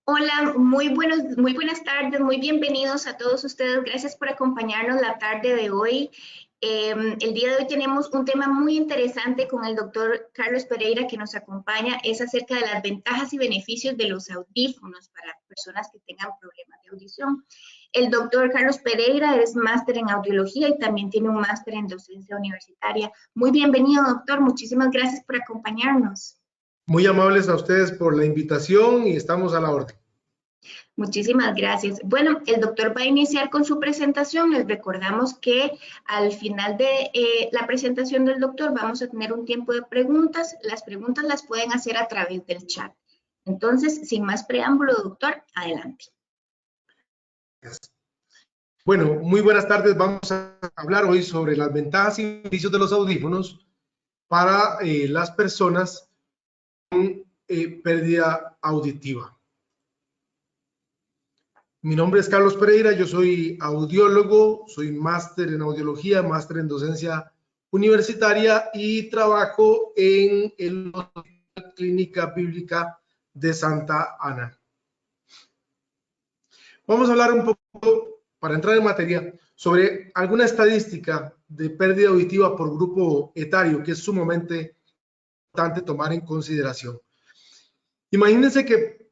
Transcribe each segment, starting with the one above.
Hola, muy buenas tardes, muy bienvenidos a todos ustedes. Gracias por acompañarnos la tarde de hoy. El día de hoy tenemos un tema muy interesante con el doctor Carlos Pereira que nos acompaña. Es acerca de las ventajas y beneficios de los audífonos para personas que tengan problemas de audición. El doctor Carlos Pereira es máster en audiología y también tiene un máster en docencia universitaria. Muy bienvenido, doctor. Muchísimas gracias por acompañarnos. Muy amables a ustedes por la invitación y estamos a la orden. Muchísimas gracias. Bueno, el doctor va a iniciar con su presentación. Les recordamos que al final de la presentación del doctor vamos a tener un tiempo de preguntas. Las preguntas las pueden hacer a través del chat. Entonces, sin más preámbulo, doctor, adelante. Bueno, muy buenas tardes. Vamos a hablar hoy sobre las ventajas y beneficios de los audífonos para las personas con pérdida auditiva. Mi nombre es Carlos Pereira, yo soy audiólogo, soy máster en audiología, máster en docencia universitaria y trabajo en la Clínica Bíblica de Santa Ana. Vamos a hablar un poco, para entrar en materia, sobre alguna estadística de pérdida auditiva por grupo etario, que es sumamente importante tomar en consideración. Imagínense que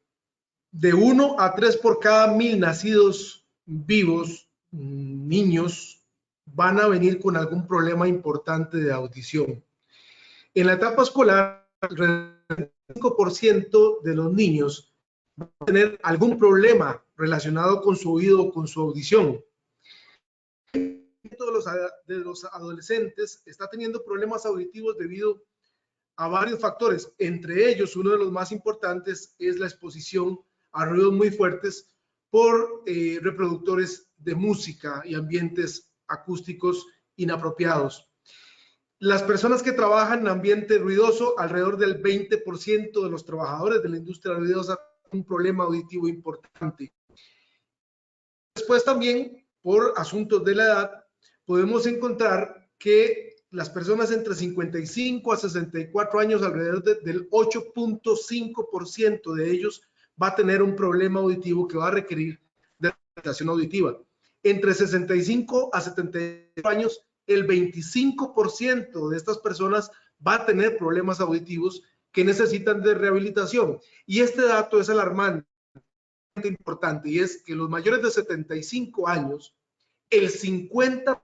de 1 a 3 por cada 1000 nacidos vivos, niños, van a venir con algún problema importante de audición. En la etapa escolar, el 5% de los niños van a tener algún problema relacionado con su oído o con su audición. De los adolescentes está teniendo problemas auditivos debido a varios factores. Entre ellos, uno de los más importantes es la exposición a ruidos muy fuertes por reproductores de música y ambientes acústicos inapropiados. Las personas que trabajan en ambiente ruidoso, alrededor del 20% de los trabajadores de la industria ruidosa tienen un problema auditivo importante. Después también, por asuntos de la edad, podemos encontrar que las personas entre 55 a 64 años, alrededor del 8.5% de ellos va a tener un problema auditivo que va a requerir de rehabilitación auditiva. Entre 65 a 74 años, el 25% de estas personas va a tener problemas auditivos que necesitan de rehabilitación. Y este dato es alarmante, importante, y es que los mayores de 75 años, el 50%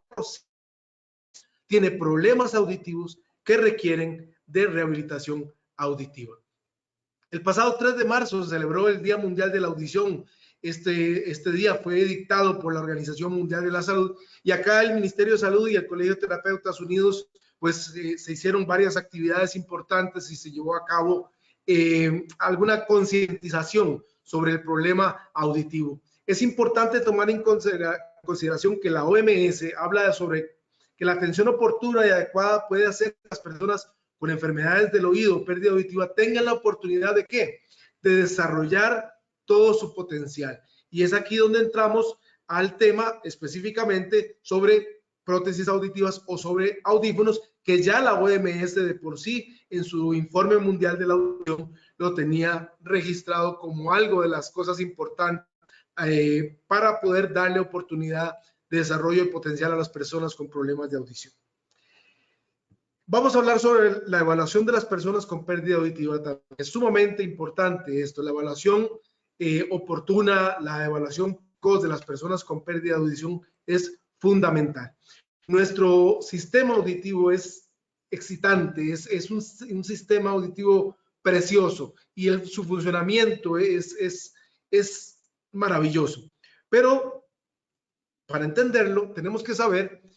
tiene problemas auditivos que requieren de rehabilitación auditiva. El pasado 3 de marzo se celebró el Día Mundial de la Audición. Este día fue dictado por la Organización Mundial de la Salud y acá el Ministerio de Salud y el Colegio de Terapeutas Unidos pues se hicieron varias actividades importantes y se llevó a cabo alguna concientización sobre el problema auditivo. Es importante tomar en consideración que la OMS habla sobre que la atención oportuna y adecuada puede hacer que las personas con enfermedades del oído, pérdida auditiva, tengan la oportunidad de ¿qué? De desarrollar todo su potencial. Y es aquí donde entramos al tema específicamente sobre prótesis auditivas o sobre audífonos, que ya la OMS de por sí en su informe mundial de la audición lo tenía registrado como algo de las cosas importantes para poder darle oportunidad de desarrollo de potencial a las personas con problemas de audición. Vamos a hablar sobre la evaluación de las personas con pérdida auditiva. Es sumamente importante esto, la evaluación oportuna, la evaluación de las personas con pérdida de audición es fundamental. Nuestro sistema auditivo es excitante, es un sistema auditivo precioso y su funcionamiento es maravilloso. Pero para entenderlo, tenemos que saber que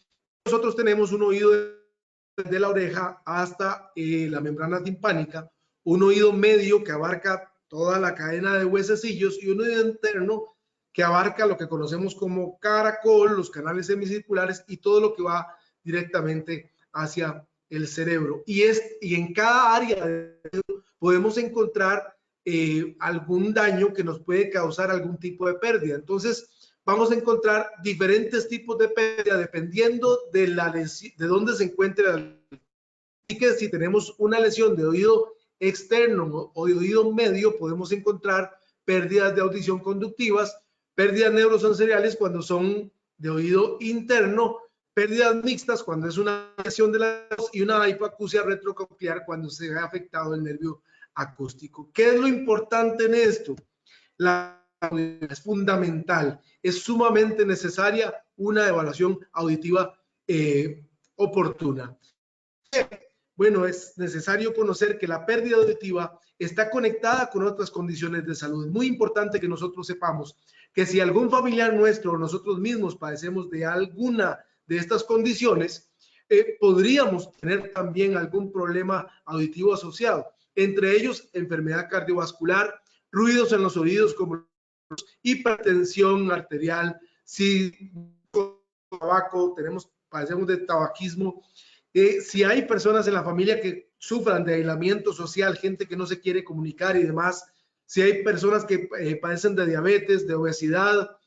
nosotros tenemos un oído de la oreja hasta la membrana timpánica, un oído medio que abarca toda la cadena de huesecillos y un oído interno que abarca lo que conocemos como caracol, los canales semicirculares y todo lo que va directamente hacia el cerebro. Y en cada área podemos encontrar algún daño que nos puede causar algún tipo de pérdida. Entonces, vamos a encontrar diferentes tipos de pérdida dependiendo de dónde se encuentre la lesión. Así que si tenemos una lesión de oído externo o de oído medio, podemos encontrar pérdidas de audición conductivas, pérdidas neurosensoriales cuando son de oído interno, pérdidas mixtas cuando es una lesión de la voz y una hipoacusia retrococlear cuando se ve afectado el nervio acústico. ¿Qué es lo importante en esto? La audición es fundamental, es sumamente necesaria una evaluación auditiva oportuna. Bueno, es necesario conocer que la pérdida auditiva está conectada con otras condiciones de salud. Es muy importante que nosotros sepamos que si algún familiar nuestro o nosotros mismos padecemos de alguna de estas condiciones, podríamos tener también algún problema auditivo asociado. Entre ellos, enfermedad cardiovascular, ruidos en los oídos como hipertensión arterial, si tabaco, padecemos de tabaquismo, si hay personas en la familia que sufran de aislamiento social, gente que no se quiere comunicar y demás, si hay personas que padecen de diabetes, de obesidad,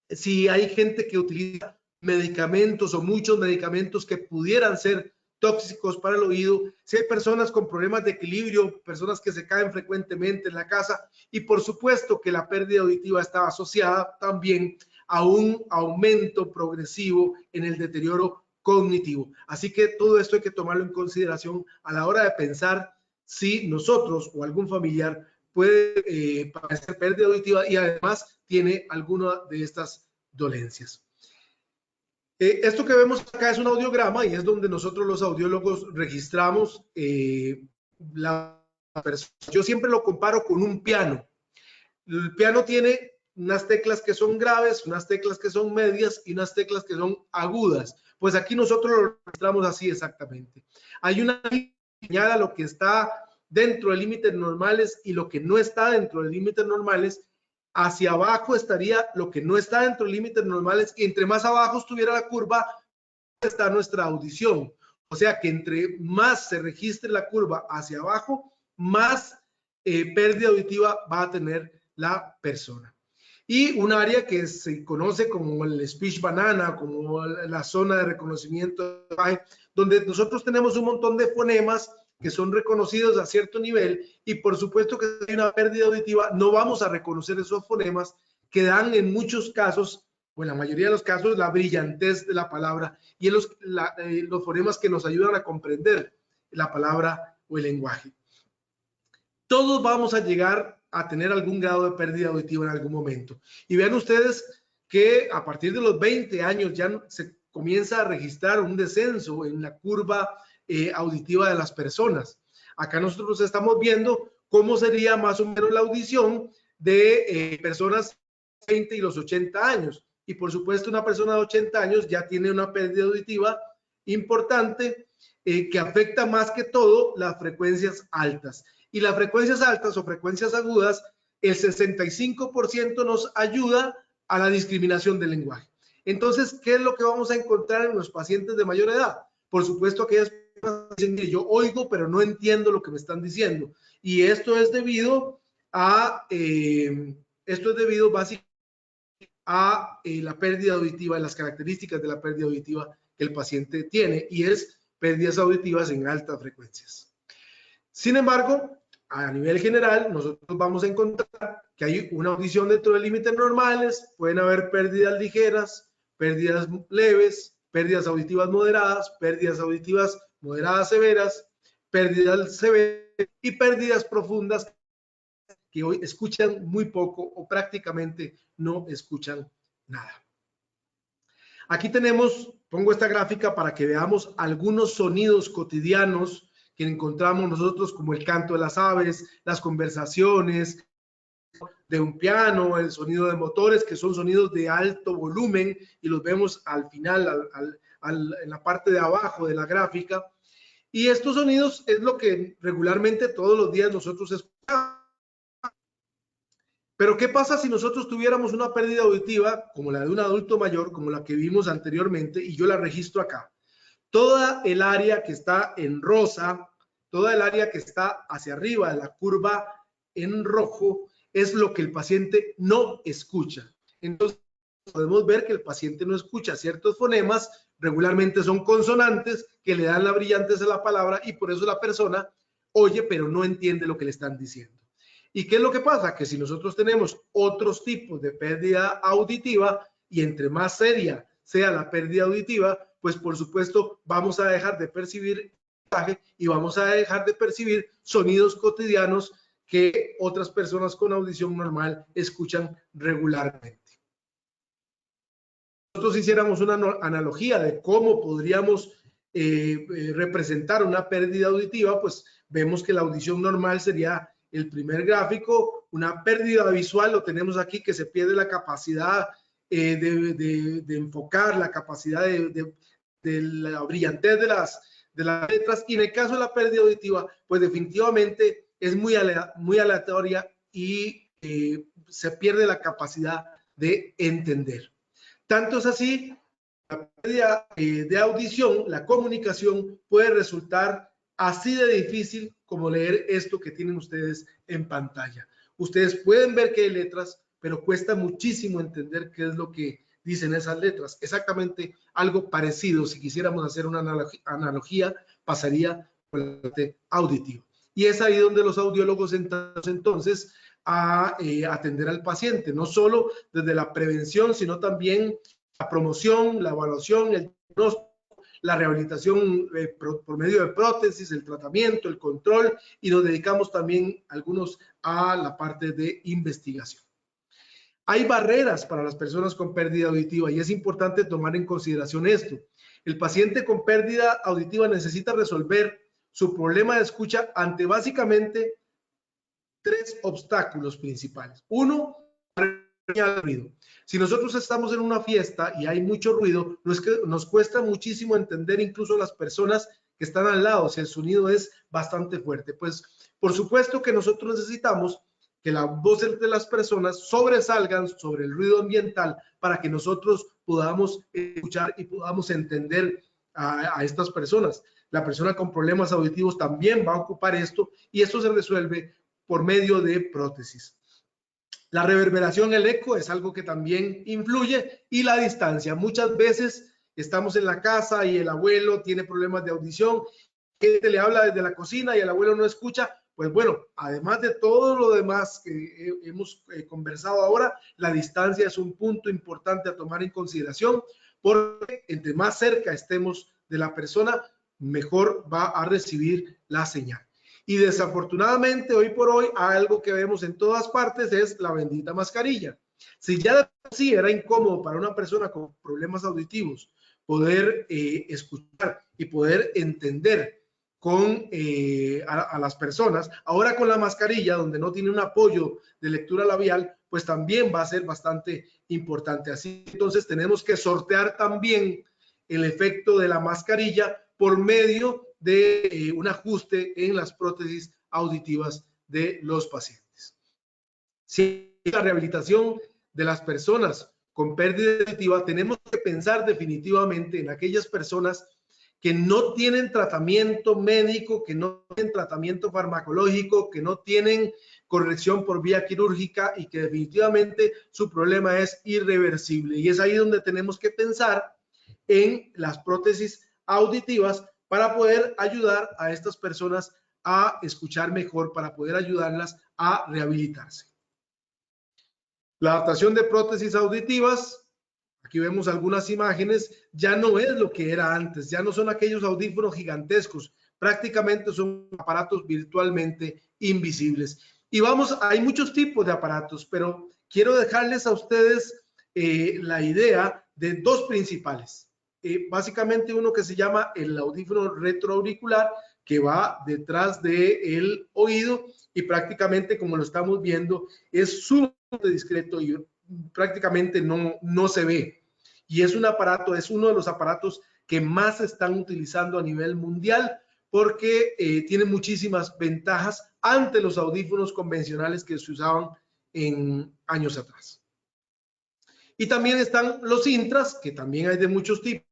si hay gente que utiliza medicamentos o muchos medicamentos que pudieran ser tóxicos para el oído, si hay personas con problemas de equilibrio, personas que se caen frecuentemente en la casa, y por supuesto que la pérdida auditiva está asociada también a un aumento progresivo en el deterioro cognitivo. Así que todo esto hay que tomarlo en consideración a la hora de pensar si nosotros o algún familiar puede padecer pérdida auditiva y además tiene alguna de estas dolencias. Esto que vemos acá es un audiograma y es donde nosotros los audiólogos registramos la persona. Yo siempre lo comparo con un piano. El piano tiene unas teclas que son graves, unas teclas que son medias y unas teclas que son agudas. Pues aquí nosotros lo registramos así exactamente. Hay una línea que señala lo que está dentro de límites normales y lo que no está dentro de límites normales. Hacia abajo estaría lo que no está dentro de límites normales y entre más abajo estuviera la curva está nuestra audición. O sea que entre más se registre la curva hacia abajo, más pérdida auditiva va a tener la persona. Y un área que se conoce como el speech banana, como la zona de reconocimiento, donde nosotros tenemos un montón de fonemas que son reconocidos a cierto nivel y por supuesto que si hay una pérdida auditiva no vamos a reconocer esos fonemas que dan en muchos casos, o en la mayoría de los casos, la brillantez de la palabra y en los fonemas que nos ayudan a comprender la palabra o el lenguaje. Todos vamos a llegar a tener algún grado de pérdida auditiva en algún momento. Y vean ustedes que a partir de los 20 años ya se comienza a registrar un descenso en la curva auditiva de las personas. Acá nosotros estamos viendo cómo sería más o menos la audición de personas de 20 y los 80 años. Y por supuesto una persona de 80 años ya tiene una pérdida auditiva importante que afecta más que todo las frecuencias altas. Y las frecuencias altas o frecuencias agudas, el 65% nos ayuda a la discriminación del lenguaje. Entonces, ¿qué es lo que vamos a encontrar en los pacientes de mayor edad? Por supuesto, aquellas personas que dicen que yo oigo, pero no entiendo lo que me están diciendo. Y esto es debido a, básicamente a la pérdida auditiva, las características de la pérdida auditiva que el paciente tiene, y es pérdidas auditivas en altas frecuencias. Sin embargo, a nivel general, nosotros vamos a encontrar que hay una audición dentro de límites normales, pueden haber pérdidas ligeras, pérdidas leves, pérdidas auditivas moderadas severas, pérdidas severas y pérdidas profundas que hoy escuchan muy poco o prácticamente no escuchan nada. Aquí pongo esta gráfica para que veamos algunos sonidos cotidianos que encontramos nosotros, como el canto de las aves, las conversaciones de un piano, el sonido de motores, que son sonidos de alto volumen y los vemos al final, en la parte de abajo de la gráfica. Y estos sonidos es lo que regularmente todos los días nosotros escuchamos. Pero ¿qué pasa si nosotros tuviéramos una pérdida auditiva como la de un adulto mayor, como la que vimos anteriormente, y yo la registro acá? Toda el área que está en rosa, toda el área que está hacia arriba de la curva en rojo, es lo que el paciente no escucha. Entonces, podemos ver que el paciente no escucha ciertos fonemas, regularmente son consonantes que le dan la brillantez a la palabra y por eso la persona oye, pero no entiende lo que le están diciendo. ¿Y qué es lo que pasa? Que si nosotros tenemos otros tipos de pérdida auditiva y entre más seria sea la pérdida auditiva, pues por supuesto vamos a dejar de percibir y vamos a dejar de percibir sonidos cotidianos que otras personas con audición normal escuchan regularmente. Nosotros hiciéramos una analogía de cómo podríamos representar una pérdida auditiva, pues vemos que la audición normal sería el primer gráfico. Una pérdida visual lo tenemos aquí, que se pierde la capacidad de enfocar, la capacidad de la brillantez de las letras, y en el caso de la pérdida auditiva, pues definitivamente es muy aleatoria y se pierde la capacidad de entender. Tanto es así, la pérdida de audición, la comunicación puede resultar así de difícil como leer esto que tienen ustedes en pantalla. Ustedes pueden ver que hay letras, pero cuesta muchísimo entender qué es lo que dicen esas letras. Exactamente algo parecido, si quisiéramos hacer una analogía, pasaría por la parte auditiva. Y es ahí donde los audiólogos entonces a atender al paciente, no solo desde la prevención, sino también la promoción, la evaluación, el diagnóstico, la rehabilitación por medio de prótesis, el tratamiento, el control, y nos dedicamos también algunos a la parte de investigación. Hay barreras para las personas con pérdida auditiva y es importante tomar en consideración esto. El paciente con pérdida auditiva necesita resolver su problema de escucha ante básicamente tres obstáculos principales. Uno, el ruido. Si nosotros estamos en una fiesta y hay mucho ruido, nos cuesta muchísimo entender incluso las personas que están al lado, si el sonido es bastante fuerte. Pues por supuesto que nosotros necesitamos que las voces de las personas sobresalgan sobre el ruido ambiental para que nosotros podamos escuchar y podamos entender a estas personas. La persona con problemas auditivos también va a ocupar esto y esto se resuelve por medio de prótesis. La reverberación, el eco, es algo que también influye, y la distancia. Muchas veces estamos en la casa y el abuelo tiene problemas de audición, gente le habla desde la cocina y el abuelo no escucha. Pues bueno, además de todo lo demás que hemos conversado ahora, la distancia es un punto importante a tomar en consideración, porque entre más cerca estemos de la persona, mejor va a recibir la señal. Y desafortunadamente hoy por hoy algo que vemos en todas partes es la bendita mascarilla. Si ya de por sí era incómodo para una persona con problemas auditivos poder escuchar y poder entender a las personas, ahora con la mascarilla, donde no tiene un apoyo de lectura labial, pues también va a ser bastante importante. Así entonces tenemos que sortear también el efecto de la mascarilla por medio de un ajuste en las prótesis auditivas de los pacientes. Si la rehabilitación de las personas con pérdida auditiva, tenemos que pensar definitivamente en aquellas personas que no tienen tratamiento médico, que no tienen tratamiento farmacológico, que no tienen corrección por vía quirúrgica y que definitivamente su problema es irreversible. Y es ahí donde tenemos que pensar en las prótesis auditivas para poder ayudar a estas personas a escuchar mejor, para poder ayudarlas a rehabilitarse. La adaptación de prótesis auditivas, aquí vemos algunas imágenes, ya no es lo que era antes, ya no son aquellos audífonos gigantescos, prácticamente son aparatos virtualmente invisibles. Y vamos, hay muchos tipos de aparatos, pero quiero dejarles a ustedes la idea de dos principales. Básicamente uno que se llama el audífono retroauricular, que va detrás del oído y prácticamente, como lo estamos viendo, es sumamente discreto y prácticamente no se ve. Y es un aparato, es uno de los aparatos que más se están utilizando a nivel mundial porque tiene muchísimas ventajas ante los audífonos convencionales que se usaban en años atrás. Y también están los intras, que también hay de muchos tipos,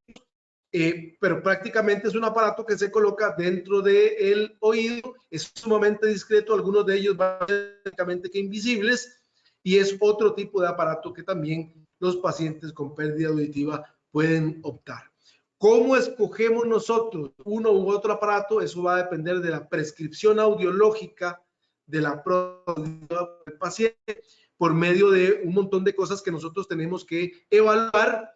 pero prácticamente es un aparato que se coloca dentro del oído, es sumamente discreto, algunos de ellos van prácticamente que invisibles, y es otro tipo de aparato que también los pacientes con pérdida auditiva pueden optar. ¿Cómo escogemos nosotros uno u otro aparato? Eso va a depender de la prescripción audiológica de la prótesis del paciente por medio de un montón de cosas que nosotros tenemos que evaluar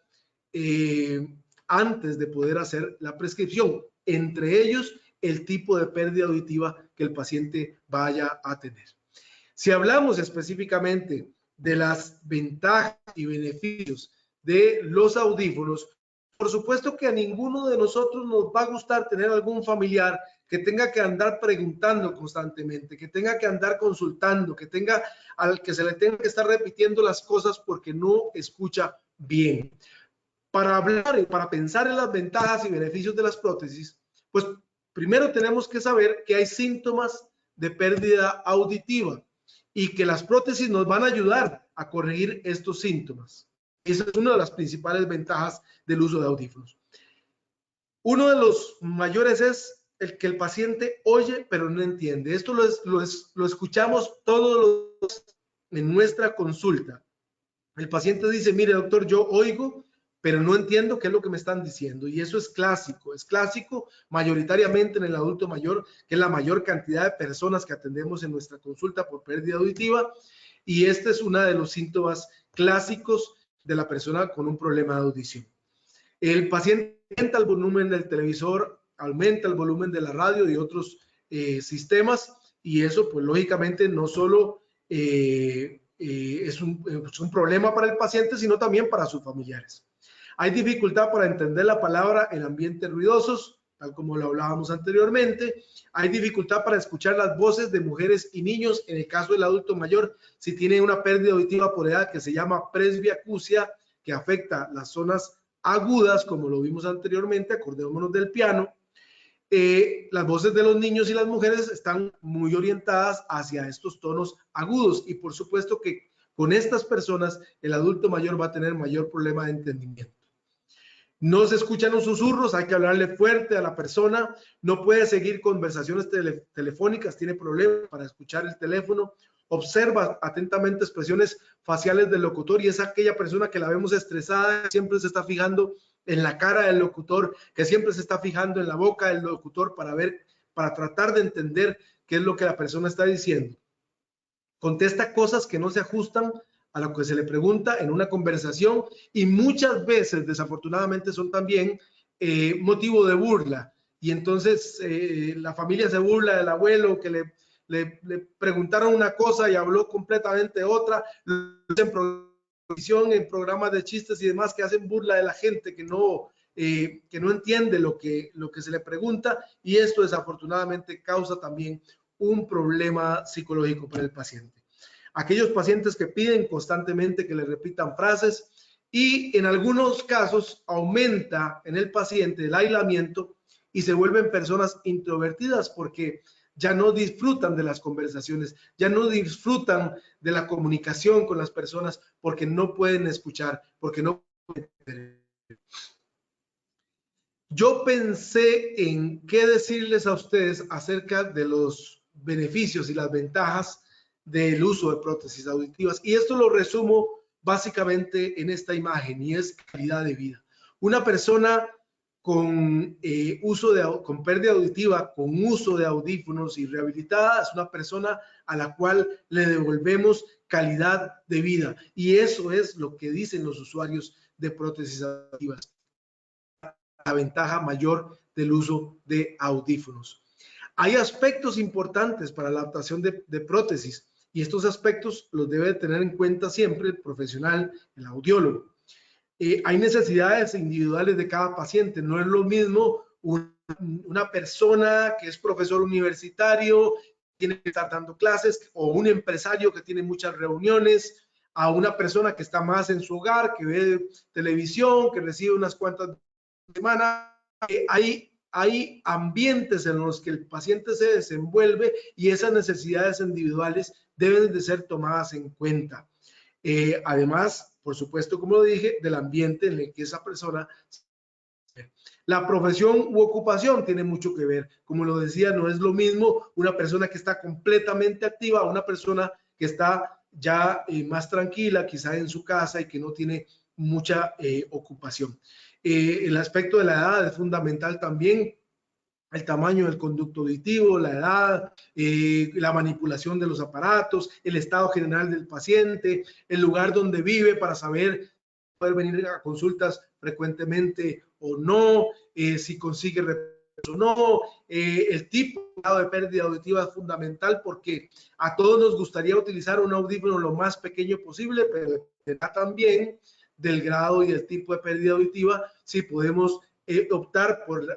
antes de poder hacer la prescripción, entre ellos el tipo de pérdida auditiva que el paciente vaya a tener. Si hablamos específicamente de las ventajas y beneficios de los audífonos, por supuesto que a ninguno de nosotros nos va a gustar tener algún familiar que tenga que andar preguntando constantemente, que tenga que andar consultando, al que se le tenga que estar repitiendo las cosas porque no escucha bien. Para hablar y para pensar en las ventajas y beneficios de las prótesis, pues primero tenemos que saber que hay síntomas de pérdida auditiva y que las prótesis nos van a ayudar a corregir estos síntomas. Esa es una de las principales ventajas del uso de audífonos. Uno de los mayores es el que el paciente oye pero no entiende. Esto lo escuchamos todos los en nuestra consulta. El paciente dice, mire doctor, yo oigo pero no entiendo qué es lo que me están diciendo. Y eso es clásico mayoritariamente en el adulto mayor, que es la mayor cantidad de personas que atendemos en nuestra consulta por pérdida auditiva. Y este es uno de los síntomas clásicos de la persona con un problema de audición. El paciente aumenta el volumen del televisor, aumenta el volumen de la radio y otros sistemas, y eso pues lógicamente no solo es un problema para el paciente, sino también para sus familiares. Hay dificultad para entender la palabra en ambientes ruidosos, tal como lo hablábamos anteriormente. Hay dificultad para escuchar las voces de mujeres y niños. En el caso del adulto mayor, si tiene una pérdida auditiva por edad que se llama presbiacusia, que afecta las zonas agudas, como lo vimos anteriormente, acordémonos del piano. Las voces de los niños y las mujeres están muy orientadas hacia estos tonos agudos, y por supuesto que con estas personas el adulto mayor va a tener mayor problema de entendimiento. No se escuchan los susurros, hay que hablarle fuerte a la persona, no puede seguir conversaciones telefónicas, tiene problemas para escuchar el teléfono. Observa atentamente expresiones faciales del locutor, y es aquella persona que la vemos estresada, siempre se está fijando en la cara del locutor, que siempre se está fijando en la boca del locutor para tratar de entender qué es lo que la persona está diciendo. Contesta cosas que no se ajustan a lo que se le pregunta en una conversación, y muchas veces desafortunadamente son también motivo de burla, y entonces la familia se burla del abuelo que le preguntaron una cosa y habló completamente otra. En programas de chistes y demás que hacen burla de la gente que no entiende lo que se le pregunta, y esto desafortunadamente causa también un problema psicológico para el paciente. Aquellos pacientes que piden constantemente que le repitan frases, y en algunos casos aumenta en el paciente el aislamiento y se vuelven personas introvertidas porque ya no disfrutan de las conversaciones, ya no disfrutan de la comunicación con las personas porque no pueden escuchar, porque no pueden entender. Yo pensé en qué decirles a ustedes acerca de los beneficios y las ventajas del uso de prótesis auditivas, y esto lo resumo básicamente en esta imagen, y es calidad de vida. Una persona con con pérdida auditiva, con uso de audífonos y rehabilitada, es una persona a la cual le devolvemos calidad de vida, y eso es lo que dicen los usuarios de prótesis auditivas, la ventaja mayor del uso de audífonos. Hay aspectos importantes para la adaptación de prótesis, y estos aspectos los debe tener en cuenta siempre el profesional, el audiólogo. Hay necesidades individuales de cada paciente. No es lo mismo una persona que es profesor universitario, tiene que estar dando clases, o un empresario que tiene muchas reuniones, a una persona que está más en su hogar, que ve televisión, que recibe unas cuantas semanas. Hay ambientes en los que el paciente se desenvuelve, y esas necesidades individuales deben de ser tomadas en cuenta. Además, por supuesto, como lo dije, del ambiente en el que esa persona... La profesión u ocupación tiene mucho que ver. Como lo decía, no es lo mismo una persona que está completamente activa a una persona que está ya más tranquila, quizá en su casa, y que no tiene mucha ocupación. El aspecto de la edad es fundamental también. el tamaño del conducto auditivo, la edad, la manipulación de los aparatos, el estado general del paciente, el lugar donde vive para saber si puede venir a consultas frecuentemente o no, si consigue o no, el tipo de pérdida auditiva es fundamental porque a todos nos gustaría utilizar un audífono lo más pequeño posible, pero dependerá también del grado y el tipo de pérdida auditiva si podemos optar por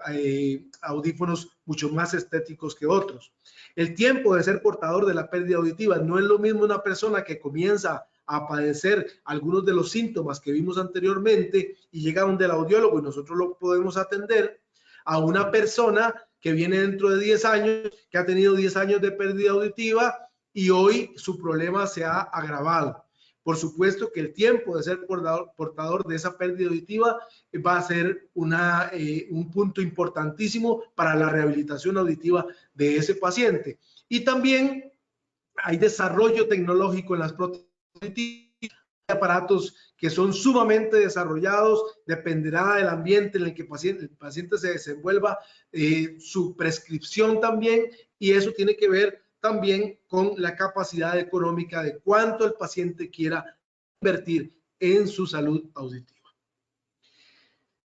audífonos mucho más estéticos que otros. El tiempo de ser portador de la pérdida auditiva no es lo mismo una persona que comienza a padecer algunos de los síntomas que vimos anteriormente y llega donde el audiólogo y nosotros lo podemos atender, a una persona que viene dentro de 10 años, que ha tenido 10 años de pérdida auditiva y hoy su problema se ha agravado. Por supuesto que el tiempo de ser portador de esa pérdida auditiva va a ser un punto importantísimo para la rehabilitación auditiva de ese paciente. Y también hay desarrollo tecnológico en las prótesis auditivas, aparatos que son sumamente desarrollados, dependerá del ambiente en el que el paciente se desenvuelva, su prescripción también, y eso tiene que ver también con la capacidad económica de cuánto el paciente quiera invertir en su salud auditiva.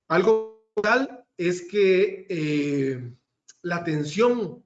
Algo tal es que la atención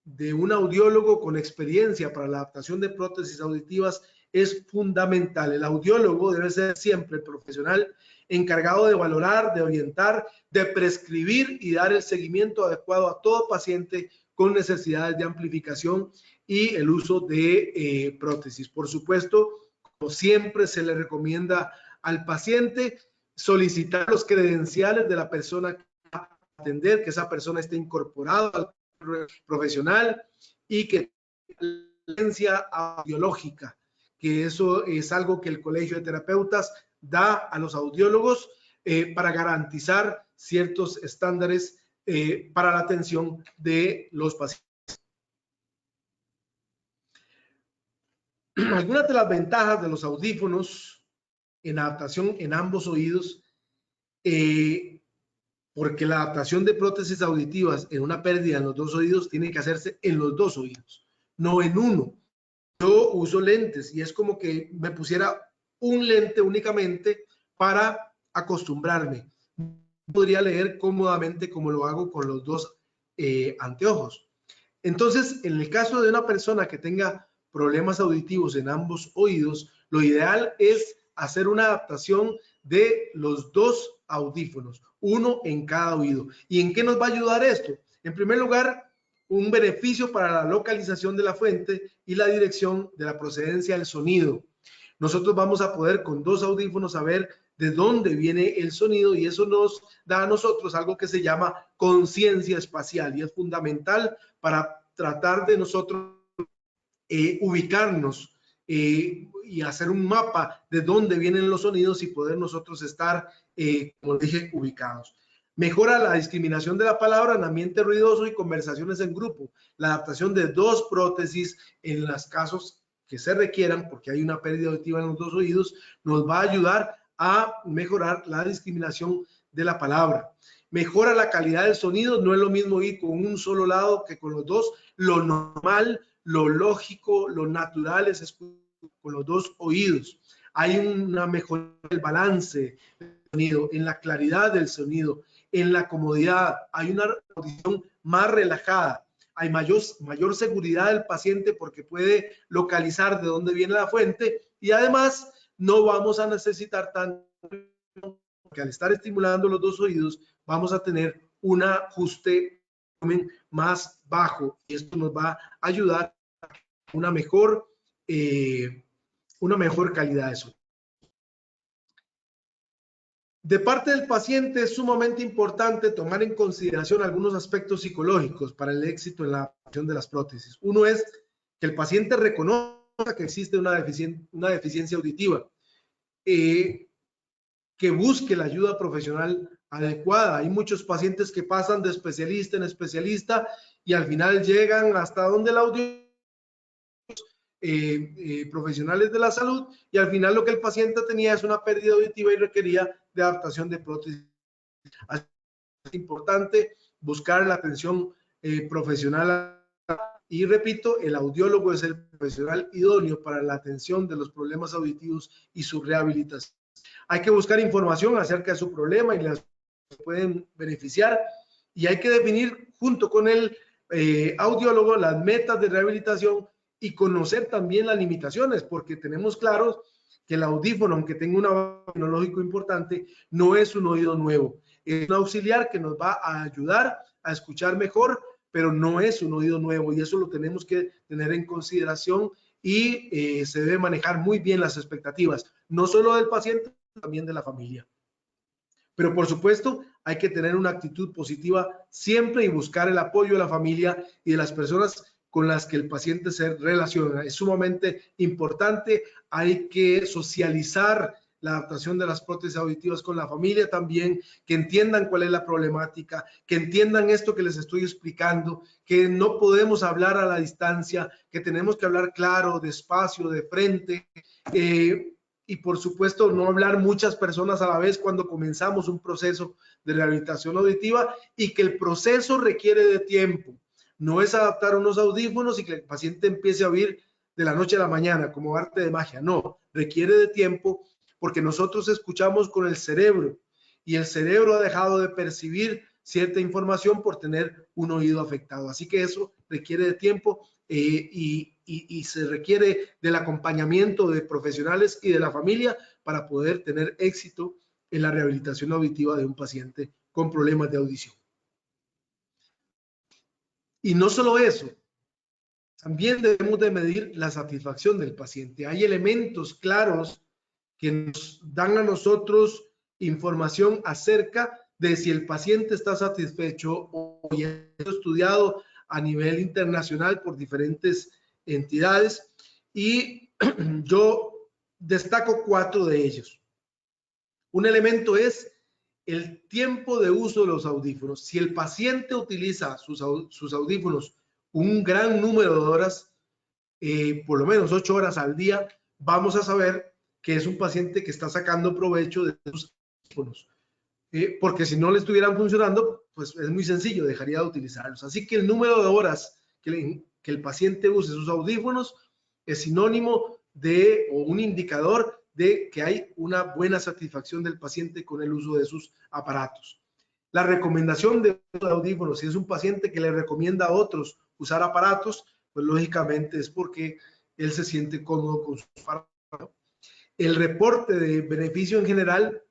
de un audiólogo con experiencia para la adaptación de prótesis auditivas es fundamental. El audiólogo debe ser siempre el profesional encargado de valorar, de orientar, de prescribir y dar el seguimiento adecuado a todo paciente con necesidades de amplificación y el uso de prótesis. Por supuesto, como siempre se le recomienda al paciente solicitar los credenciales de la persona que va a atender, que esa persona esté incorporada al profesional y que la licencia audiológica, que eso es algo que el Colegio de Terapeutas da a los audiólogos para garantizar ciertos estándares para la atención de los pacientes. Algunas de las ventajas de los audífonos en adaptación en ambos oídos, porque la adaptación de prótesis auditivas en una pérdida en los dos oídos tiene que hacerse en los dos oídos, no en uno. Yo uso lentes y es como que me pusiera un lente únicamente para acostumbrarme. Podría leer cómodamente como lo hago con los dos anteojos. Entonces, en el caso de una persona que tenga problemas auditivos en ambos oídos, lo ideal es hacer una adaptación de los dos audífonos, uno en cada oído. ¿Y en qué nos va a ayudar esto? En primer lugar, un beneficio para la localización de la fuente y la dirección de la procedencia del sonido. Nosotros vamos a poder con dos audífonos saber de dónde viene el sonido y eso nos da a nosotros algo que se llama conciencia espacial y es fundamental para tratar de nosotros ubicarnos y hacer un mapa de dónde vienen los sonidos y poder nosotros estar, como dije, ubicados. Mejora la discriminación de la palabra en ambiente ruidoso y conversaciones en grupo. La adaptación de dos prótesis en los casos que se requieran, porque hay una pérdida auditiva en los dos oídos, nos va a ayudar a mejorar la discriminación de la palabra. Mejora la calidad del sonido. No es lo mismo ir con un solo lado que con los dos. Lo normal, lo lógico, lo natural es escuchar con los dos oídos. Hay una mejora del balance del sonido, en la claridad del sonido, en la comodidad. Hay una audición más relajada. Hay mayor seguridad del paciente porque puede localizar de dónde viene la fuente y además no vamos a necesitar tanto, porque al estar estimulando los dos oídos vamos a tener un ajuste más bajo y esto nos va a ayudar a una mejor calidad de sonido. De parte del paciente es sumamente importante tomar en consideración algunos aspectos psicológicos para el éxito en la adaptación de las prótesis. Uno es que el paciente reconozca que existe una deficiencia auditiva, que busque la ayuda profesional adecuada. Hay muchos pacientes que pasan de especialista en especialista y al final llegan hasta donde el audio profesionales de la salud y al final lo que el paciente tenía es una pérdida auditiva y requería de adaptación de prótesis. Es importante buscar la atención profesional. Y repito, el audiólogo es el profesional idóneo para la atención de los problemas auditivos y su rehabilitación. Hay que buscar información acerca de su problema y las pueden beneficiar, y hay que definir junto con el audiólogo las metas de rehabilitación y conocer también las limitaciones, porque tenemos claros que el audífono, aunque tenga un avance tecnológico importante, no es un oído nuevo. Es un auxiliar que nos va a ayudar a escuchar mejor, pero no es un oído nuevo, y eso lo tenemos que tener en consideración, y se debe manejar muy bien las expectativas, no solo del paciente, también de la familia. Pero por supuesto, hay que tener una actitud positiva siempre y buscar el apoyo de la familia y de las personas con las que el paciente se relaciona. Es sumamente importante. Hay que socializar la adaptación de las prótesis auditivas con la familia también, que entiendan cuál es la problemática, que entiendan esto que les estoy explicando, que no podemos hablar a la distancia, que tenemos que hablar claro, despacio, de frente, y por supuesto no hablar muchas personas a la vez cuando comenzamos un proceso de rehabilitación auditiva, y que el proceso requiere de tiempo. No es adaptar unos audífonos y que el paciente empiece a oír de la noche a la mañana como arte de magia. No, requiere de tiempo, porque nosotros escuchamos con el cerebro, y el cerebro ha dejado de percibir cierta información por tener un oído afectado. Así que eso requiere de tiempo, y se requiere del acompañamiento de profesionales y de la familia para poder tener éxito en la rehabilitación auditiva de un paciente con problemas de audición. Y no solo eso, también debemos de medir la satisfacción del paciente. Hay elementos claros que nos dan a nosotros información acerca de si el paciente está satisfecho, o ya estudiado a nivel internacional por diferentes entidades, y yo destaco 4 de ellos. Un elemento es el tiempo de uso de los audífonos. Si el paciente utiliza sus audífonos un gran número de horas, por lo menos 8 horas al día, vamos a saber que es un paciente que está sacando provecho de sus audífonos. Porque si no le estuvieran funcionando, pues es muy sencillo, dejaría de utilizarlos. Así que el número de horas que el paciente use sus audífonos es sinónimo de, o un indicador de que hay una buena satisfacción del paciente con el uso de sus aparatos. La recomendación de audífonos, si es un paciente que le recomienda a otros usar aparatos, pues lógicamente es porque él se siente cómodo con sus aparatos. El reporte de beneficio en general,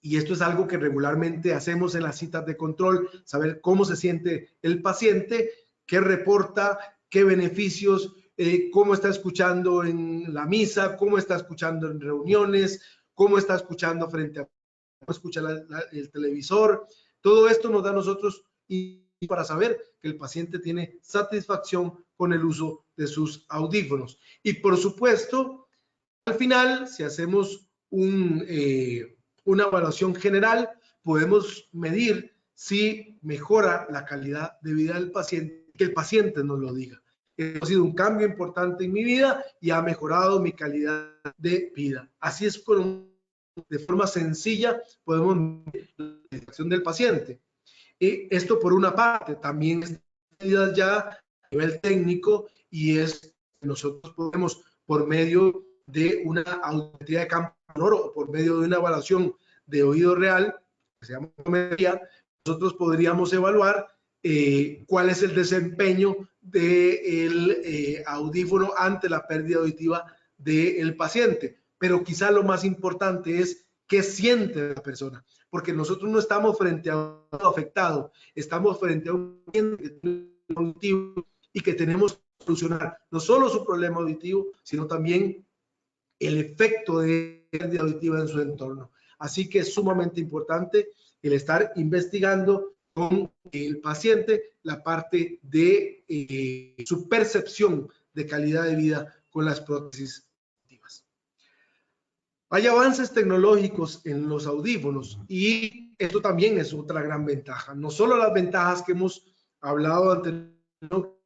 y esto es algo que regularmente hacemos en las citas de control, saber cómo se siente el paciente, qué reporta, qué beneficios, cómo está escuchando en la misa, cómo está escuchando en reuniones, cómo está escuchando frente a cómo escucha el televisor. Todo esto nos da a nosotros para saber que el paciente tiene satisfacción con el uso de sus audífonos. Y por supuesto, al final, si hacemos una evaluación general, podemos medir si mejora la calidad de vida del paciente, que el paciente nos lo diga. Ha sido un cambio importante en mi vida y ha mejorado mi calidad de vida. Así es, de forma sencilla podemos medir la satisfacción del paciente. Esto por una parte, también es medidas ya a nivel técnico, y es nosotros podemos, por medio de una audiometría de campo sonoro o por medio de una evaluación de oído real, que se llama audiometría, nosotros podríamos evaluar cuál es el desempeño del audífono ante la pérdida auditiva del paciente. Pero quizá lo más importante es qué siente la persona, porque nosotros no estamos frente a un afectado, estamos frente a un paciente auditivo y que tenemos que solucionar no solo su problema auditivo, sino también el efecto de pérdida auditiva en su entorno. Así que es sumamente importante el estar investigando con el paciente la parte de su percepción de calidad de vida con las prótesis auditivas. Hay avances tecnológicos en los audífonos, y esto también es otra gran ventaja. No solo las ventajas que hemos hablado anteriormente,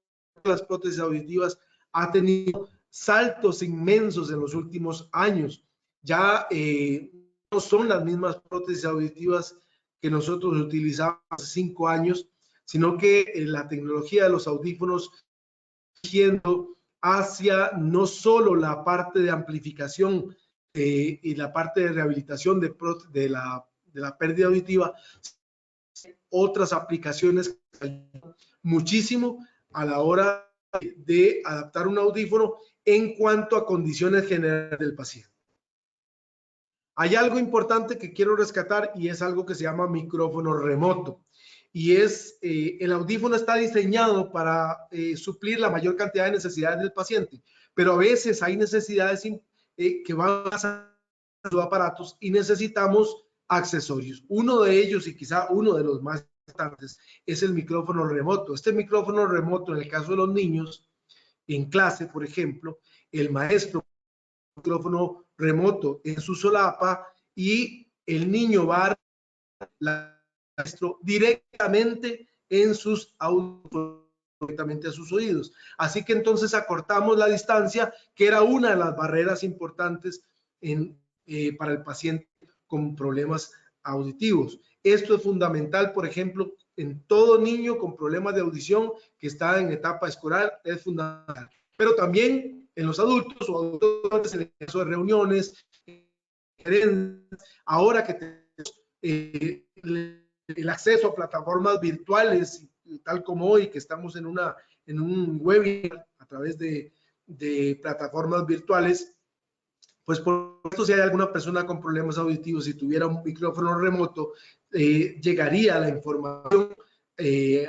las prótesis auditivas ha tenido saltos inmensos en los últimos años. Ya no son las mismas prótesis auditivas que nosotros utilizamos hace 5 años, sino que la tecnología de los audífonos yendo hacia no solo la parte de amplificación y la parte de rehabilitación de la pérdida auditiva, otras aplicaciones muchísimo a la hora de adaptar un audífono en cuanto a condiciones generales del paciente. Hay algo importante que quiero rescatar y es algo que se llama micrófono remoto. Y es, el audífono está diseñado para suplir la mayor cantidad de necesidades del paciente, pero a veces hay necesidades que van más a los aparatos y necesitamos accesorios. Uno de ellos, y quizá uno de los más importantes, es el micrófono remoto. Este micrófono remoto, en el caso de los niños, en clase, por ejemplo, el maestro micrófono remoto en su solapa y el niño va a maestro directamente en sus audífonos, directamente a sus oídos. Así que entonces acortamos la distancia, que era una de las barreras importantes para el paciente con problemas auditivos. Esto es fundamental, por ejemplo, en todo niño con problemas de audición que está en etapa escolar, es fundamental. Pero también en los adultos o adultos en el caso de reuniones, ahora que tenemos el acceso a plataformas virtuales, tal como hoy que estamos en un webinar a través de plataformas virtuales, pues por esto si hay alguna persona con problemas auditivos, si tuviera un micrófono remoto, llegaría la información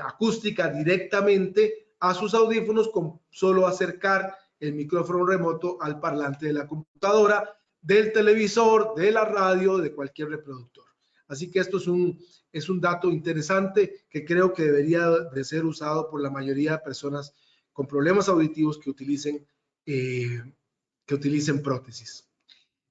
acústica directamente a sus audífonos con solo acercar el micrófono remoto al parlante de la computadora, del televisor, de la radio, de cualquier reproductor. Así que esto es un dato interesante que creo que debería de ser usado por la mayoría de personas con problemas auditivos que utilicen prótesis.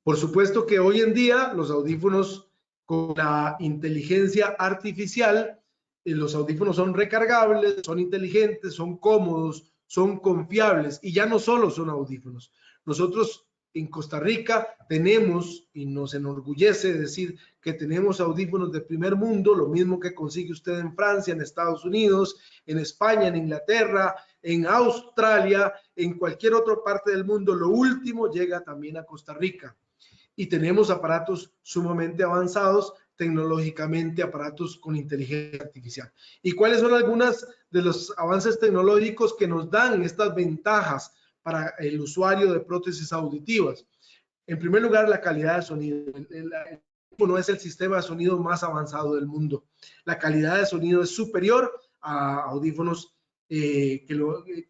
Por supuesto que hoy en día los audífonos con la inteligencia artificial, los audífonos son recargables, son inteligentes, son cómodos, son confiables y ya no solo son audífonos. Nosotros en Costa Rica tenemos, y nos enorgullece decir que tenemos audífonos de primer mundo, lo mismo que consigue usted en Francia, en Estados Unidos, en España, en Inglaterra, en Australia, en cualquier otra parte del mundo. Lo último llega también a Costa Rica. Y tenemos aparatos sumamente avanzados, tecnológicamente, aparatos con inteligencia artificial. ¿Y cuáles son algunos de los avances tecnológicos que nos dan estas ventajas para el usuario de prótesis auditivas? En primer lugar, la calidad de sonido. El no es el sistema de sonido más avanzado del mundo. La calidad de sonido es superior a audífonos que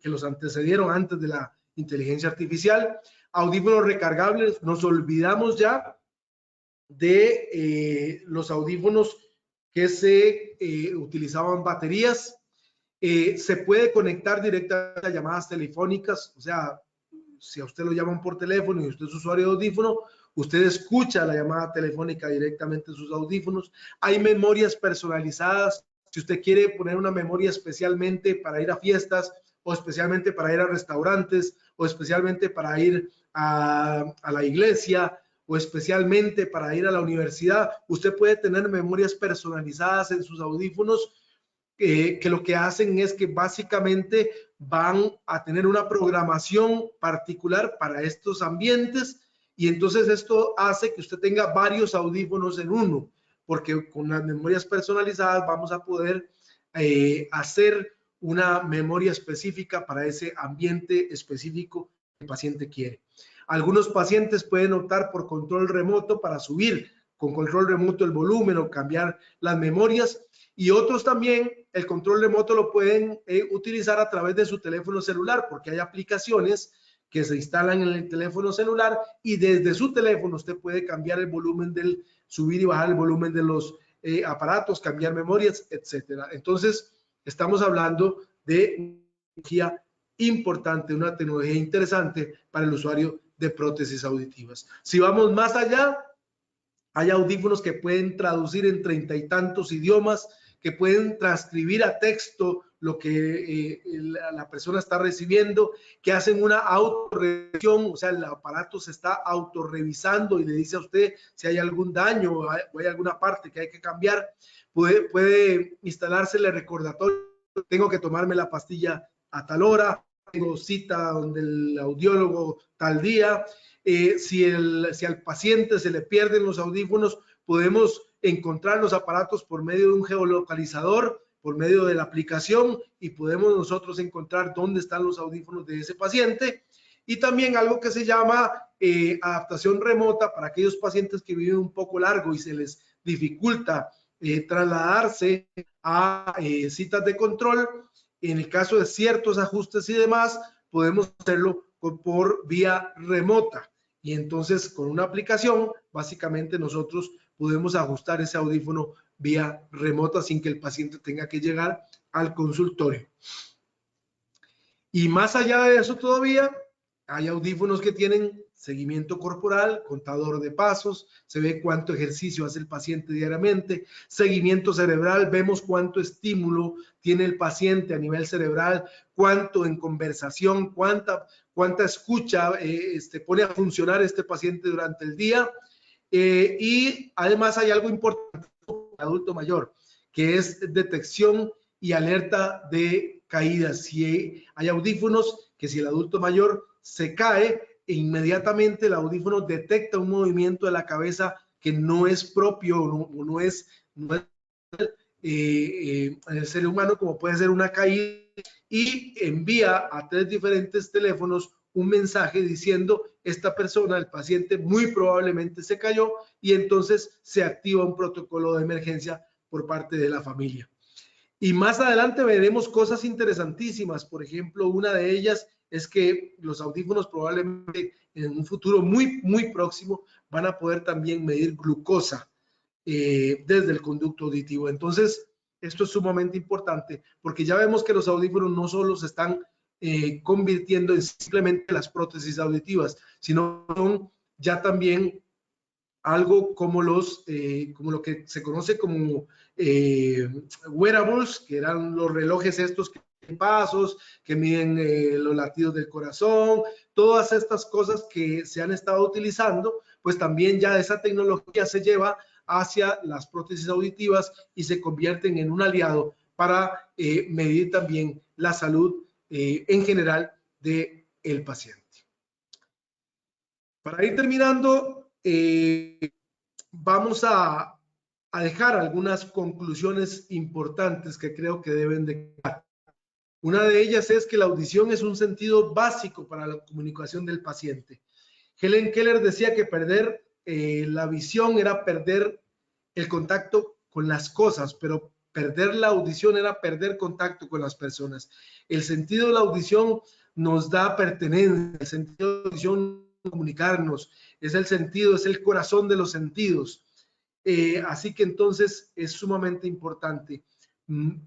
los antecedieron antes de la inteligencia artificial. Audífonos recargables, nos olvidamos ya de los audífonos que se utilizaban baterías. Se puede conectar directamente a llamadas telefónicas, o sea, si a usted lo llaman por teléfono y usted es usuario de audífono, usted escucha la llamada telefónica directamente en sus audífonos. Hay memorias personalizadas, si usted quiere poner una memoria especialmente para ir a fiestas o especialmente para ir a restaurantes o especialmente para ir a la iglesia o especialmente para ir a la universidad, usted puede tener memorias personalizadas en sus audífonos que lo que hacen es que básicamente van a tener una programación particular para estos ambientes y entonces esto hace que usted tenga varios audífonos en uno, porque con las memorias personalizadas vamos a poder hacer una memoria específica para ese ambiente específico que el paciente quiere. Algunos pacientes pueden optar por control remoto para subir con control remoto el volumen o cambiar las memorias, y otros también el control remoto lo pueden utilizar a través de su teléfono celular, porque hay aplicaciones que se instalan en el teléfono celular y desde su teléfono usted puede cambiar el volumen subir y bajar el volumen de los aparatos, cambiar memorias, etcétera. Entonces, estamos hablando de una tecnología importante, una tecnología interesante para el usuario de prótesis auditivas. Si vamos más allá, hay audífonos que pueden traducir en 30 y tantos idiomas, que pueden transcribir a texto lo que la persona está recibiendo, que hacen una autorrevisión, o sea, el aparato se está autorrevisando y le dice a usted si hay algún daño o hay alguna parte que hay que cambiar. puede instalársele recordatorio, tengo que tomarme la pastilla a tal hora, tengo cita donde el audiólogo tal día. Si al paciente se le pierden los audífonos, podemos encontrar los aparatos por medio de un geolocalizador, por medio de la aplicación, y podemos nosotros encontrar dónde están los audífonos de ese paciente. Y también algo que se llama adaptación remota para aquellos pacientes que viven un poco largo y se les dificulta trasladarse a citas de control. En el caso de ciertos ajustes y demás, podemos hacerlo por vía remota. Y entonces con una aplicación, básicamente nosotros podemos ajustar ese audífono vía remota sin que el paciente tenga que llegar al consultorio. Y más allá de eso todavía, hay audífonos que tienen seguimiento corporal, contador de pasos, se ve cuánto ejercicio hace el paciente diariamente, seguimiento cerebral, vemos cuánto estímulo tiene el paciente a nivel cerebral, cuánto en conversación, cuánta escucha pone a funcionar este paciente durante el día. Y además hay algo importante para el adulto mayor, que es detección y alerta de caídas. Si hay audífonos que si el adulto mayor se cae, inmediatamente el audífono detecta un movimiento de la cabeza que no es propio, no es en el ser humano, como puede ser una caída, y envía a 3 diferentes teléfonos un mensaje diciendo esta persona, el paciente, muy probablemente se cayó, y entonces se activa un protocolo de emergencia por parte de la familia. Y más adelante veremos cosas interesantísimas. Por ejemplo, una de ellas es que los audífonos probablemente en un futuro muy próximo van a poder también medir glucosa desde el conducto auditivo. Entonces, esto es sumamente importante porque ya vemos que los audífonos no solo se están convirtiendo en simplemente las prótesis auditivas, sino son ya también algo como como lo que se conoce como wearables, que eran los relojes estos que miden pasos, que miden los latidos del corazón, todas estas cosas que se han estado utilizando, pues también ya esa tecnología se lleva hacia las prótesis auditivas y se convierten en un aliado para medir también la salud en general del paciente. Para ir terminando, vamos a dejar algunas conclusiones importantes que creo que deben de quedar. Una de ellas es que la audición es un sentido básico para la comunicación del paciente. Helen Keller decía que perder la visión era perder el contacto con las cosas, pero perder la audición era perder contacto con las personas. El sentido de la audición nos da pertenencia, el sentido de la audición es comunicarnos, es el sentido, es el corazón de los sentidos. Así que entonces es sumamente importante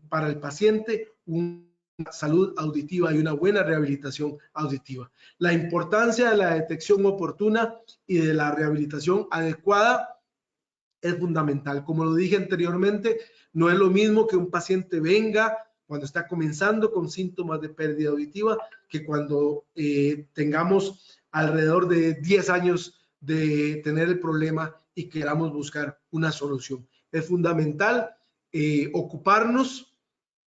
para el paciente una salud auditiva y una buena rehabilitación auditiva. La importancia de la detección oportuna y de la rehabilitación adecuada es fundamental. Como lo dije anteriormente, no es lo mismo que un paciente venga cuando está comenzando con síntomas de pérdida auditiva que cuando tengamos alrededor de 10 años de tener el problema y queramos buscar una solución. Es fundamental ocuparnos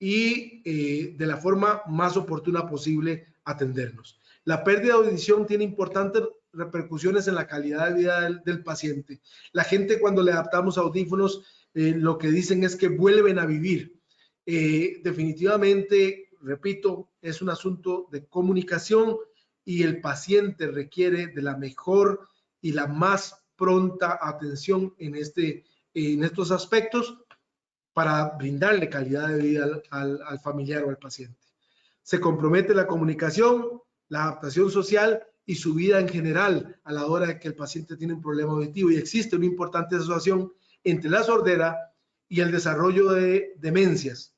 y de la forma más oportuna posible atendernos. La pérdida de audición tiene importantes repercusiones en la calidad de vida del paciente. La gente, cuando le adaptamos audífonos, lo que dicen es que vuelven a vivir. Definitivamente, repito, es un asunto de comunicación y el paciente requiere de la mejor y la más pronta atención en estos aspectos para brindarle calidad de vida al familiar o al paciente. Se compromete la comunicación, la adaptación social y su vida en general a la hora de que el paciente tiene un problema auditivo, y existe una importante asociación entre la sordera y el desarrollo de demencias.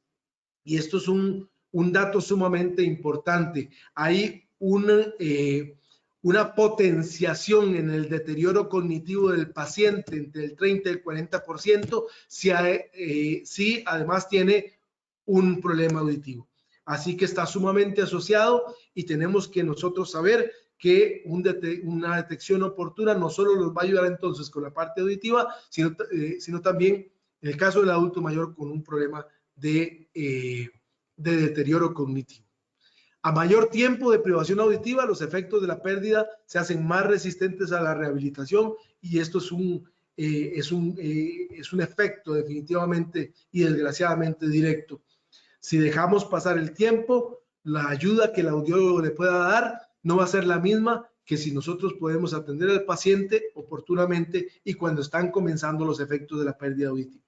Y esto es un dato sumamente importante. Hay una potenciación en el deterioro cognitivo del paciente entre el 30 y el 40% si además tiene un problema auditivo. Así que está sumamente asociado y tenemos que nosotros saber que una detección oportuna no solo nos va a ayudar entonces con la parte auditiva, sino también En el caso del adulto mayor con un problema de deterioro cognitivo. A mayor tiempo de privación auditiva, los efectos de la pérdida se hacen más resistentes a la rehabilitación y esto es un efecto definitivamente y desgraciadamente directo. Si dejamos pasar el tiempo, la ayuda que el audiólogo le pueda dar no va a ser la misma que si nosotros podemos atender al paciente oportunamente y cuando están comenzando los efectos de la pérdida auditiva.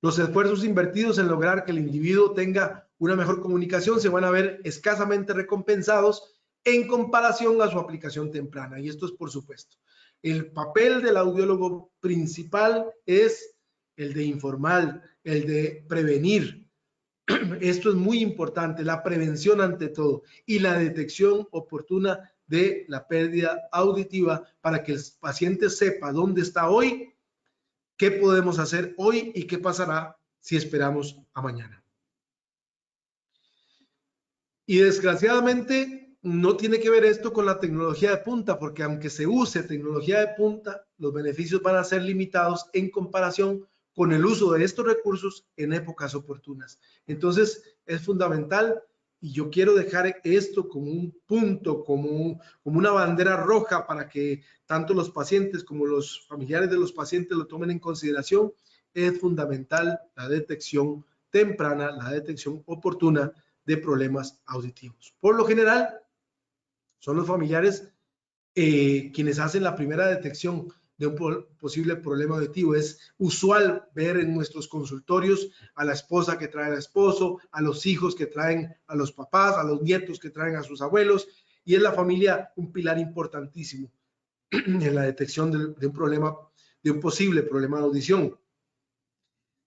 Los esfuerzos invertidos en lograr que el individuo tenga una mejor comunicación se van a ver escasamente recompensados en comparación a su aplicación temprana. Y esto es por supuesto. El papel del audiólogo principal es el de informar, el de prevenir. Esto es muy importante, la prevención ante todo y la detección oportuna de la pérdida auditiva para que el paciente sepa dónde está hoy, qué podemos hacer hoy y qué pasará si esperamos a mañana. Y desgraciadamente no tiene que ver esto con la tecnología de punta, porque aunque se use tecnología de punta, los beneficios van a ser limitados en comparación con el uso de estos recursos en épocas oportunas. Entonces es fundamental y yo quiero dejar esto como un punto, como una bandera roja para que tanto los pacientes como los familiares de los pacientes lo tomen en consideración. Es fundamental la detección temprana, la detección oportuna de problemas auditivos. Por lo general, son los familiares quienes hacen la primera detección de un posible problema auditivo. Es usual ver en nuestros consultorios a la esposa que trae al esposo, a los hijos que traen a los papás, a los nietos que traen a sus abuelos, y es la familia un pilar importantísimo en la detección de un problema, de un posible problema de audición.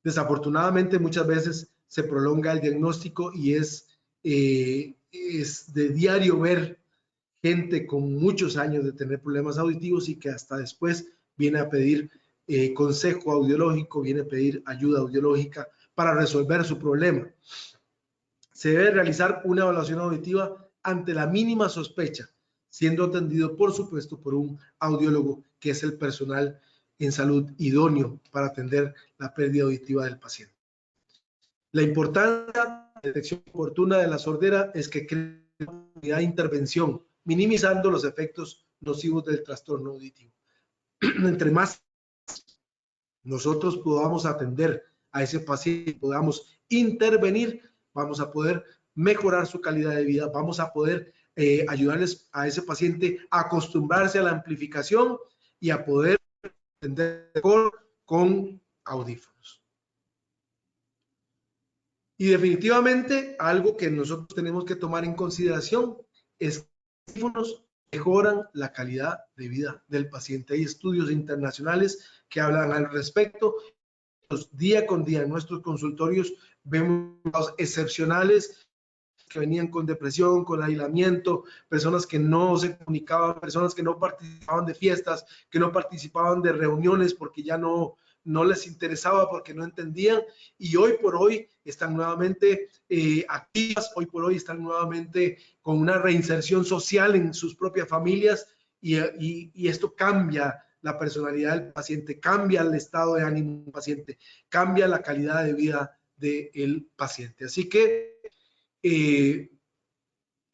Desafortunadamente, muchas veces se prolonga el diagnóstico y es de diario ver gente con muchos años de tener problemas auditivos y que hasta después viene a pedir consejo audiológico, viene a pedir ayuda audiológica para resolver su problema. Se debe realizar una evaluación auditiva ante la mínima sospecha, siendo atendido, por supuesto, por un audiólogo, que es el personal en salud idóneo para atender la pérdida auditiva del paciente. La importancia de la detección oportuna de la sordera es que crea una unidad de intervención, minimizando los efectos nocivos del trastorno auditivo. Entre más nosotros podamos atender a ese paciente y podamos intervenir, vamos a poder mejorar su calidad de vida, vamos a poder ayudarles a ese paciente a acostumbrarse a la amplificación y a poder atender mejor con audífonos. Y definitivamente algo que nosotros tenemos que tomar en consideración es que los audífonos mejoran la calidad de vida del paciente. Hay estudios internacionales que hablan al respecto. Día con día en nuestros consultorios vemos casos excepcionales que venían con depresión, con aislamiento, personas que no se comunicaban, personas que no participaban de fiestas, que no participaban de reuniones porque ya no les interesaba, porque no entendían, y hoy por hoy están nuevamente activas, hoy por hoy están nuevamente con una reinserción social en sus propias familias, y esto cambia la personalidad del paciente, cambia el estado de ánimo del paciente, cambia la calidad de vida del paciente. Así que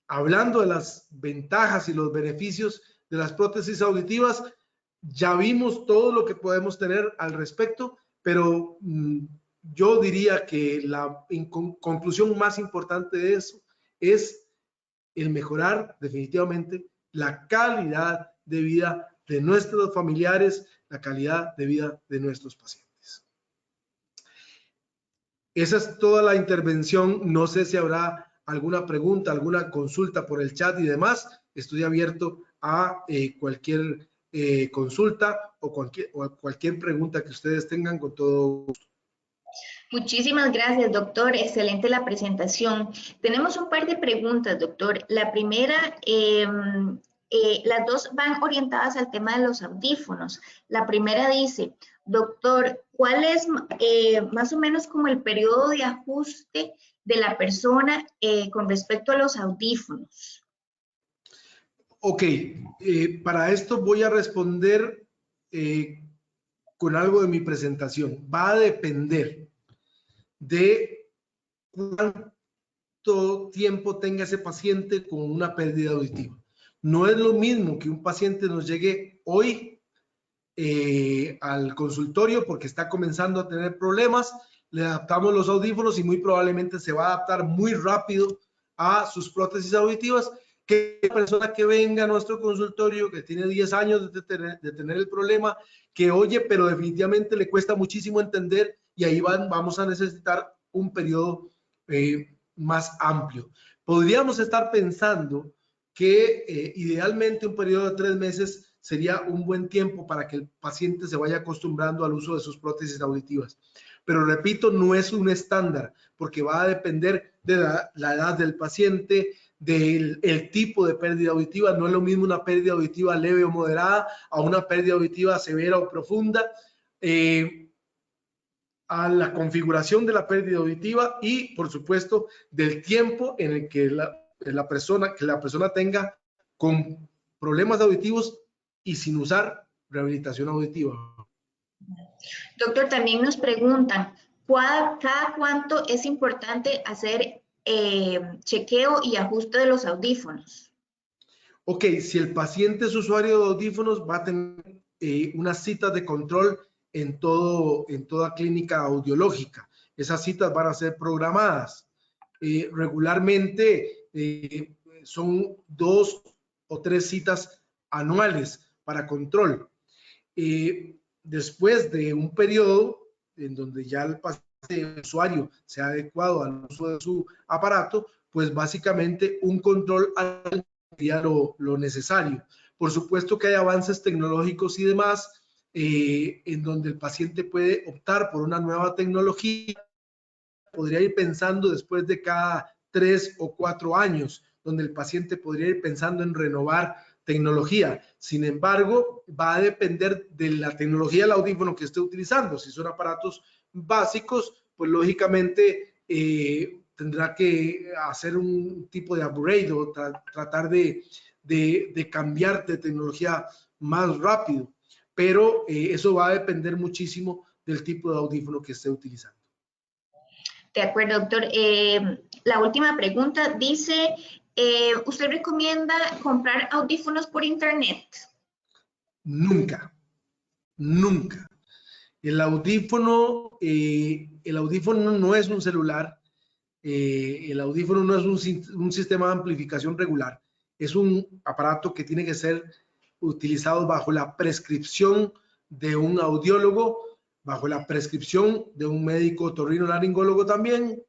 hablando de las ventajas y los beneficios de las prótesis auditivas, ya vimos todo lo que podemos tener al respecto, pero yo diría que la conclusión más importante de eso es el mejorar definitivamente la calidad de vida de nuestros familiares, la calidad de vida de nuestros pacientes. Esa es toda la intervención. No sé si habrá alguna pregunta, alguna consulta por el chat y demás. Estoy abierto a cualquier consulta o cualquier pregunta que ustedes tengan, con todo gusto. Muchísimas gracias, doctor. Excelente la presentación. Tenemos un par de preguntas, doctor. La primera, las dos van orientadas al tema de los audífonos. La primera dice, doctor, ¿cuál es más o menos como el periodo de ajuste de la persona con respecto a los audífonos? Ok, para esto voy a responder con algo de mi presentación. Va a depender de cuánto tiempo tenga ese paciente con una pérdida auditiva. No es lo mismo que un paciente nos llegue hoy al consultorio porque está comenzando a tener problemas, le adaptamos los audífonos y muy probablemente se va a adaptar muy rápido a sus prótesis auditivas, que la persona que venga a nuestro consultorio, que tiene 10 años de tener el problema, que oye, pero definitivamente le cuesta muchísimo entender, y ahí vamos a necesitar un periodo más amplio. Podríamos estar pensando que idealmente un periodo de 3 meses sería un buen tiempo para que el paciente se vaya acostumbrando al uso de sus prótesis auditivas. Pero repito, no es un estándar, porque va a depender de la edad del paciente, del tipo de pérdida auditiva. No es lo mismo una pérdida auditiva leve o moderada a una pérdida auditiva severa o profunda. A la configuración de la pérdida auditiva y, por supuesto, del tiempo en el que la persona tenga con problemas auditivos y sin usar rehabilitación auditiva. Doctor, también nos preguntan, ¿cada cuánto es importante hacer chequeo y ajuste de los audífonos? Ok, si el paciente es usuario de audífonos, va a tener unas citas de control en toda clínica audiológica. Esas citas van a ser programadas. Regularmente son 2 o 3 citas anuales para control. Después de un periodo en donde ya el usuario se ha adecuado al uso de su aparato, pues básicamente un control sería lo necesario. Por supuesto que hay avances tecnológicos y demás en donde el paciente puede optar por una nueva tecnología. Podría ir pensando después de cada 3 o 4 años, donde el paciente podría ir pensando en renovar tecnología. Sin embargo, va a depender de la tecnología del audífono que esté utilizando. Si son aparatos básicos, pues lógicamente tendrá que hacer un tipo de upgrade o tratar de cambiar de tecnología más rápido. Pero eso va a depender muchísimo del tipo de audífono que esté utilizando. De acuerdo, doctor. La última pregunta dice, ¿usted recomienda comprar audífonos por internet? Nunca, nunca. El audífono no es un celular, el audífono no es un sistema de amplificación regular, es un aparato que tiene que ser utilizado bajo la prescripción de un audiólogo, bajo la prescripción de un médico otorrinolaringólogo también,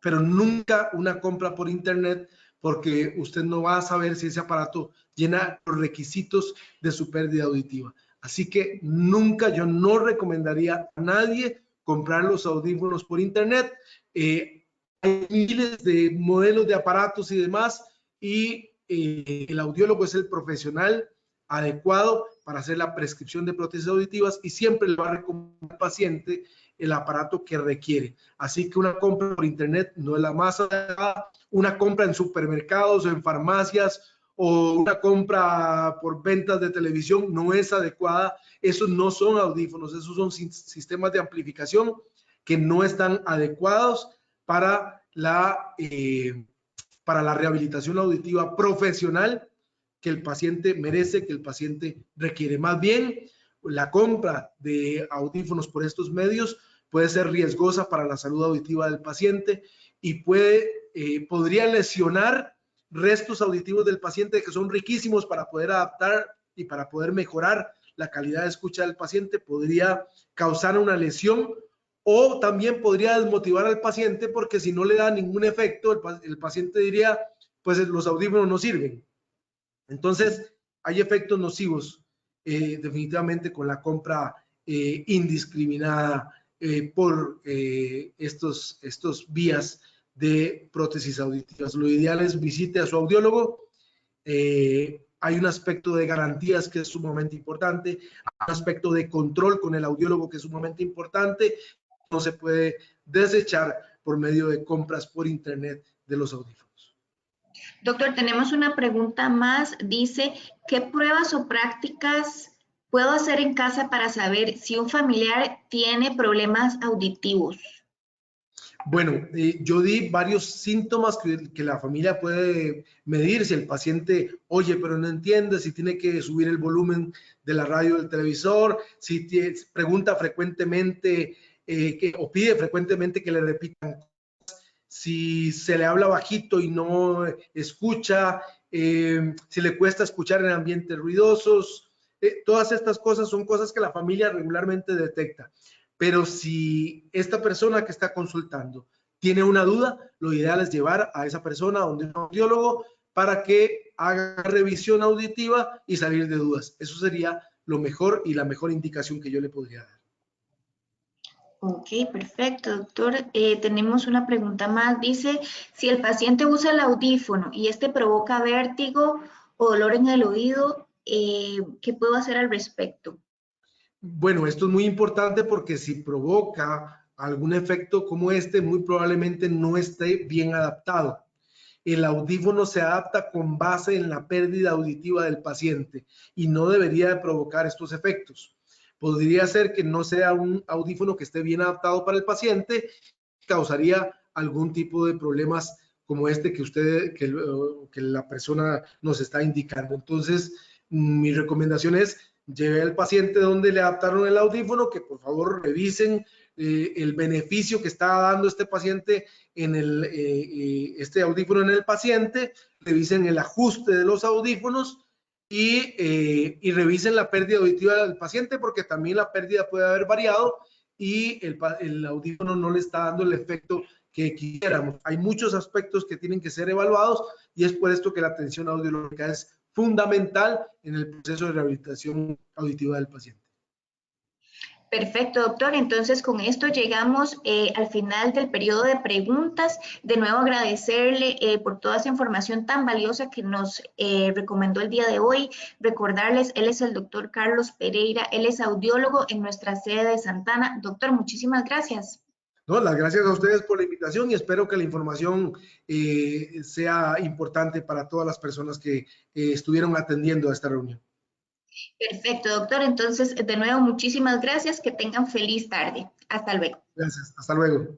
pero nunca una compra por internet, porque usted no va a saber si ese aparato llena los requisitos de su pérdida auditiva. Así que nunca, yo no recomendaría a nadie comprar los audífonos por internet. Hay miles de modelos de aparatos y demás, y el audiólogo es el profesional adecuado para hacer la prescripción de prótesis auditivas y siempre le va a recomendar al paciente el aparato que requiere. Así que una compra por internet no es la más adecuada. Una compra en supermercados o en farmacias o una compra por ventas de televisión no es adecuada. Esos no son audífonos, esos son sistemas de amplificación que no están adecuados para la rehabilitación auditiva profesional que el paciente merece, que el paciente requiere. Más bien, la compra de audífonos por estos medios puede ser riesgosa para la salud auditiva del paciente y podría lesionar restos auditivos del paciente que son riquísimos para poder adaptar y para poder mejorar la calidad de escucha del paciente. Podría causar una lesión o también podría desmotivar al paciente, porque si no le da ningún efecto, el paciente diría, pues los audífonos no sirven. Entonces, hay efectos nocivos definitivamente con la compra indiscriminada por estos vías de prótesis auditivas. Lo ideal es visite a su audiólogo. Hay un aspecto de garantías que es sumamente importante, hay un aspecto de control con el audiólogo que es sumamente importante. No se puede desechar por medio de compras por internet de los audífonos. Doctor, tenemos una pregunta más. Dice, ¿qué pruebas o prácticas puedo hacer en casa para saber si un familiar tiene problemas auditivos? Bueno, yo di varios síntomas que la familia puede medir, si el paciente oye pero no entiende, si tiene que subir el volumen de la radio del televisor, si pregunta frecuentemente o pide frecuentemente que le repitan, si se le habla bajito y no escucha, si le cuesta escuchar en ambientes ruidosos. Todas estas cosas son cosas que la familia regularmente detecta. Pero si esta persona que está consultando tiene una duda, lo ideal es llevar a esa persona a un audiólogo para que haga revisión auditiva y salir de dudas. Eso sería lo mejor y la mejor indicación que yo le podría dar. Ok, perfecto, doctor. Tenemos una pregunta más. Dice, si el paciente usa el audífono y este provoca vértigo o dolor en el oído, ¿qué puedo hacer al respecto? Bueno, esto es muy importante porque si provoca algún efecto como este, muy probablemente no esté bien adaptado. El audífono se adapta con base en la pérdida auditiva del paciente y no debería de provocar estos efectos. Podría ser que no sea un audífono que esté bien adaptado para el paciente, causaría algún tipo de problemas como este que la persona nos está indicando. Entonces, mi recomendación es lleve al paciente donde le adaptaron el audífono, que por favor revisen el beneficio que está dando este paciente en este audífono en el paciente, revisen el ajuste de los audífonos y revisen la pérdida auditiva del paciente, porque también la pérdida puede haber variado y el audífono no le está dando el efecto que quisiéramos. Hay muchos aspectos que tienen que ser evaluados y es por esto que la atención audiológica es fundamental en el proceso de rehabilitación auditiva del paciente. Perfecto, doctor. Entonces, con esto llegamos al final del periodo de preguntas. De nuevo, agradecerle por toda esa información tan valiosa que nos recomendó el día de hoy. Recordarles, él es el doctor Carlos Pereira, él es audiólogo en nuestra sede de Santana. Doctor, muchísimas gracias. No, las gracias a ustedes por la invitación y espero que la información sea importante para todas las personas que estuvieron atendiendo a esta reunión. Perfecto, doctor. Entonces, de nuevo, muchísimas gracias. Que tengan feliz tarde. Hasta luego. Gracias. Hasta luego.